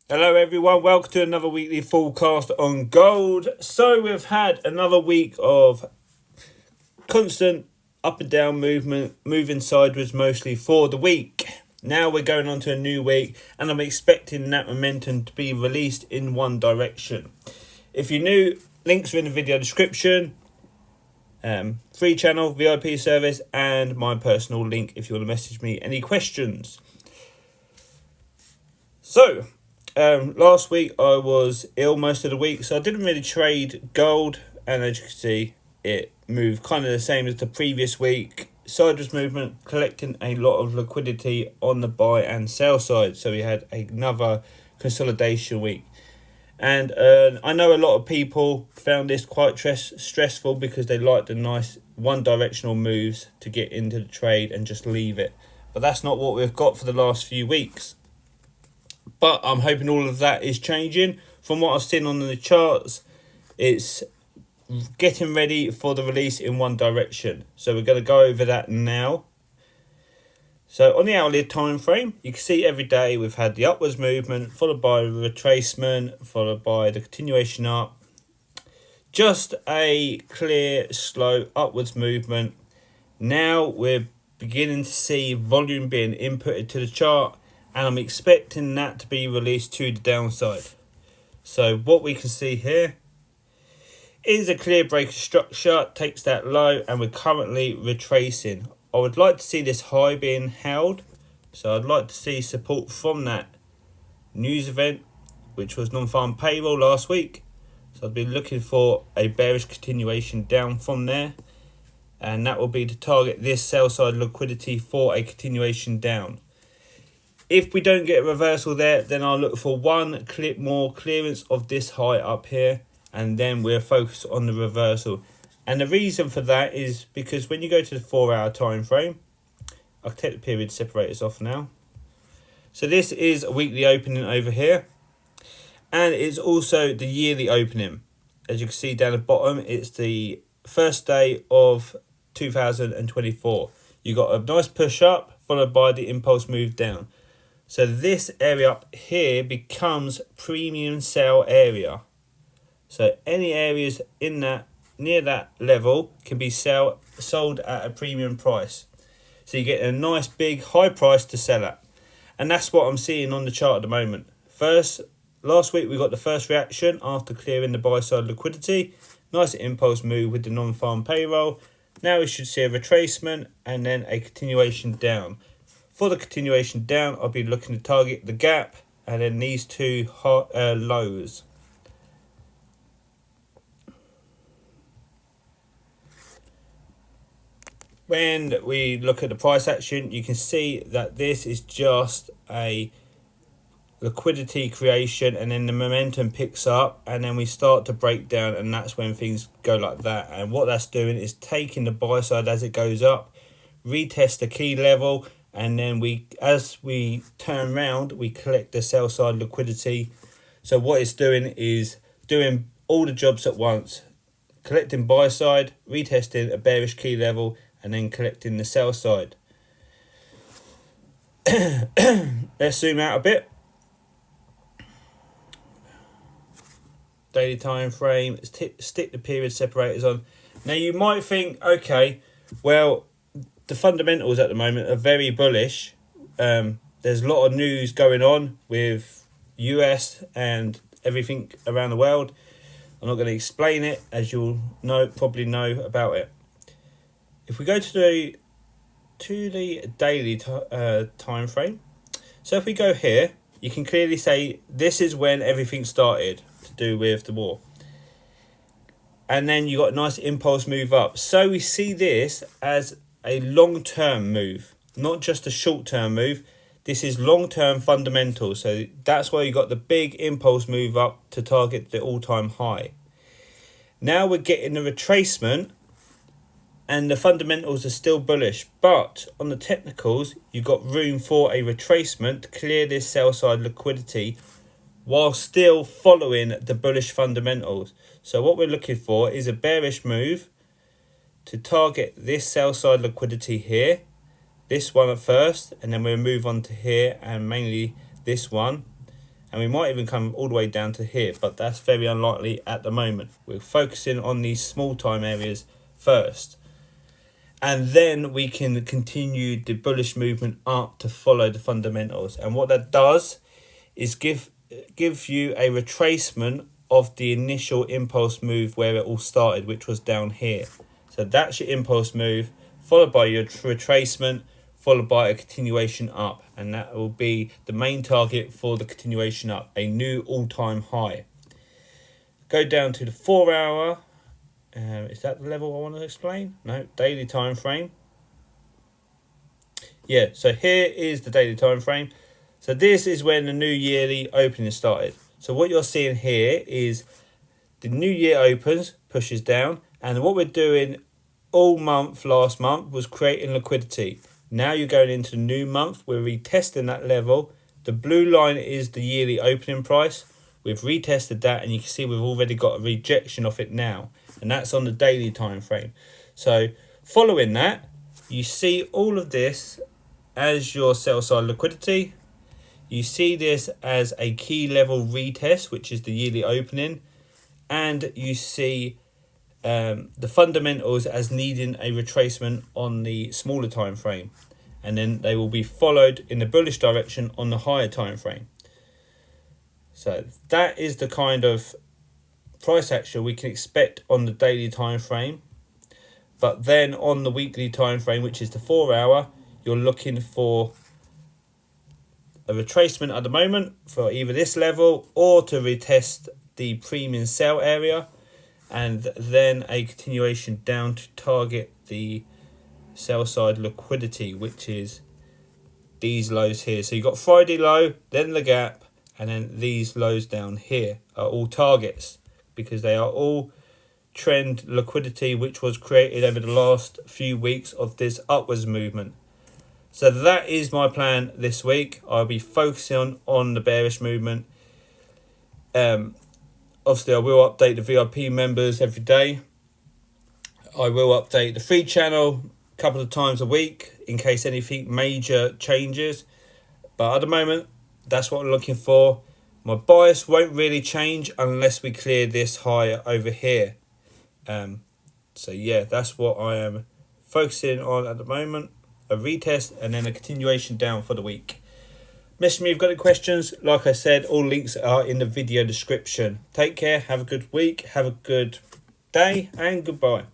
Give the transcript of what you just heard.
Hello everyone, welcome to another weekly forecast on gold. So we've had another week of constant up and down movement, moving sideways mostly for the week. Now we're going on to a new week and I'm expecting that momentum to be released in one direction. If you're new, links are in the video description. Free channel, VIP service and my personal link if you want to message me any questions. So last week I was ill most of the week, so I didn't really trade gold, and as you can see, it moved kind of the same as the previous week. Sideways movement, collecting a lot of liquidity on the buy and sell side. So we had another consolidation week. And I know a lot of people found this quite stressful because they like the nice one-directional moves to get into the trade and just leave it. But that's not what we've got for the last few weeks. But I'm hoping all of that is changing. From what I've seen on the charts, it's getting ready for the release in one direction. So we're going to go over that now. So on the hourly time frame, you can see every day we've had the upwards movement, followed by a retracement, followed by the continuation up. Just a clear, slow upwards movement. Now we're beginning to see volume being inputted to the chart, and I'm expecting that to be released to the downside. So what we can see here is a clear break of structure, takes that low, and we're currently retracing. I would like to see this high being held, so I'd like to see support from that news event, which was non-farm payroll last week. So I'd be looking for a bearish continuation down from there, and that will be to target this sell side liquidity for a continuation down. If we don't get a reversal there, then I'll look for one more clearance of this high up here, and then we're focused on the reversal. And the reason for that is because when you go to the 4-hour time frame, I'll take the period separators off now. So this is a weekly opening over here, and it's also the yearly opening. As you can see down the bottom, it's the first day of 2024. You got a nice push up followed by the impulse move down. So this area up here becomes premium sell area. So any areas in that near that level can be sold at a premium price. So you get a nice big high price to sell at. And that's what I'm seeing on the chart at the moment. Last week we got the first reaction after clearing the buy side liquidity. Nice impulse move with the non-farm payroll. Now we should see a retracement and then a continuation down. For the continuation down, I'll be looking to target the gap and then these two lows. When we look at the price action, you can see that this is just a liquidity creation, and then the momentum picks up and then we start to break down, and that's when things go like that. And what that's doing is taking the buy side as it goes up, retest the key level, and then as we turn around, we collect the sell side liquidity. So what it's doing is doing all the jobs at once, collecting buy side, retesting a bearish key level, and then collecting the sell side. Let's zoom out a bit. Daily time frame, stick the period separators on. Now you might think, okay, well, the fundamentals at the moment are very bullish. There's a lot of news going on with US and everything around the world. I'm not going to explain it, as you'll probably know about it. If we go to the daily time frame, so if we go here, you can clearly say this is when everything started to do with the war. And then you got a nice impulse move up. So we see this as a long-term move, not just a short-term move. This is long-term fundamentals. So that's why you got the big impulse move up to target the all-time high. Now we're getting the retracement, and the fundamentals are still bullish, but on the technicals, you've got room for a retracement to clear this sell side liquidity while still following the bullish fundamentals. So what we're looking for is a bearish move to target this sell side liquidity here, this one at first, and then we'll move on to here and mainly this one. and we might even come all the way down to here, but that's very unlikely at the moment. We're focusing on these small time areas first, and then we can continue the bullish movement up to follow the fundamentals. And what that does is give you a retracement of the initial impulse move where it all started, which was down here. So that's your impulse move, followed by your retracement, followed by a continuation up, and that will be the main target for the continuation up, a new all-time high. Go down to the 4 hour. Is that the level I want to explain? No, daily time frame. Yeah, so here is the daily time frame. So this is when the new yearly opening started. So what you're seeing here is the new year opens, pushes down, and what we're doing all month last month was creating liquidity. Now you're going into the new month, we're retesting that level. The blue line is the yearly opening price. We've retested that, and you can see we've already got a rejection of it now, and that's on the daily time frame. So following that, you see all of this as your sell side liquidity. You see this as a key level retest, which is the yearly opening, and you see the fundamentals as needing a retracement on the smaller time frame, and then they will be followed in the bullish direction on the higher time frame. So that is the kind of price action we can expect on the daily time frame. But then on the weekly time frame, which is the 4 hour, you're looking for a retracement at the moment for either this level or to retest the premium sell area, and then a continuation down to target the sell side liquidity, which is these lows here. So you've got Friday low, then the gap, and then these lows down here are all targets, because they are all trend liquidity which was created over the last few weeks of this upwards movement. So that is my plan this week. I'll be focusing on the bearish movement. Obviously, I will update the VIP members every day. I will update the free channel a couple of times a week in case anything major changes. But at the moment, that's what I'm looking for. My bias won't really change unless we clear this high over here. So yeah, that's what I am focusing on at the moment. A retest and then a continuation down for the week. Message me if you've got any questions. Like I said, all links are in the video description. Take care, have a good week, have a good day, and goodbye.